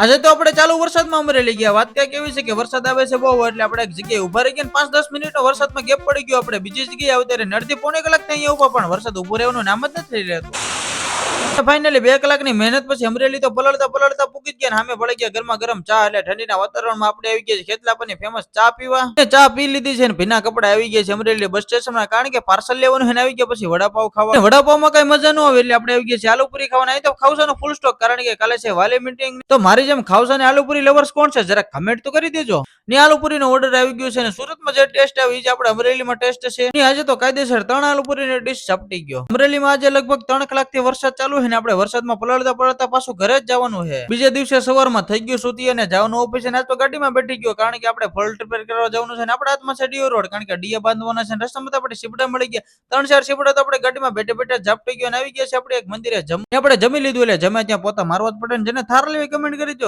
આજે તો આપણે ચાલુ વરસાદમાં અમરેલી ગયા. વાત ક્યાંક એવી છે કે વરસાદ આવે છે બહુ, એટલે આપણે એક જગ્યાએ ઉભા રહી ગયા. 5-10 મિનિટનો વરસાદમાં ગેપ પડી ગયો. આપણે બીજી જગ્યાએ આવતા નડતી પોણી કલાક અહીંયા ઉભા, પણ વરસાદ ઉભો રહેવાનું નામ જ નથી રહેતું. ફાઇનલી 2 કલાકની મહેનત પછી અમરેલી તો પલળતા પૂકી ગયા. સામે પડી ગયા ગરમા ગરમ ચા. એટલે ઠંડીના વાતાવરણમાં આપણે આવી ગયા છે ખેતલાપરની ફેમસ ચા પીવા. ચા પી લીધી છે ને ભીના કપડા આવી ગયા છે અમરેલી બસ સ્ટેશનમાં, કારણ કે પાર્સલ લેવાનું આવી ગયા. પછી વડાપાવ ખાવા, વડાપાવમાં કઈ મજા ન આવે એટલે આપણે આવી ગયા છે આલુપુરી ખાવાના. અહીં તો ખાવસાનો ફૂલ સ્ટોક, કારણ કે કાલે છે વાલી મીટિંગ. તો મારી જેમ ખાવસાની આલુપુરી લવર્સ કોણ છે જરા કમેન્ટ તો કરી દેજો. ની આલુપુરીનો ઓર્ડર આવી ગયો છે, ને સુરતમાં જે ટેસ્ટ આવી છે આપણે અમરેલીમાં ટેસ્ટ છે. આજે તો કાયદેસર 3 આલુપુરીની ડીશ ઝપટી ગયો. અમરેલીમાં આજે લગભગ 3 કલાકથી વરસાદ ચાલુ છે ને આપણે વરસાદમાં પલળતા પાછું ઘરે જ જવાનું છે. બીજા દિવસે સવારમાં થઈ ગયું સુતી અને જવાનું ઓફિસ. આજ તો ગાડીમાં બેઠી ગયો, કારણ કે આપણે ફોલ્ટ રિપેર કરવા જવાનું છે ને આપણા હાથમાં છે ડીઓ રોડ, કારણ કે ડીયા બાંધવાના છે. રસ્તામાં તો આપણે સીપડા મળી ગયા, 3-4 સીપડા તો આપણે ગાડીમાં બેઠે ઝાપટી ગયો અને આવી ગયા છે આપણે એક મંદિરે આપણે જમી લીધું. એટલે જમે ત્યાં પોતા મારવા જ પડે ને. જેને થાર લેવી કમેન્ટ કરી દો.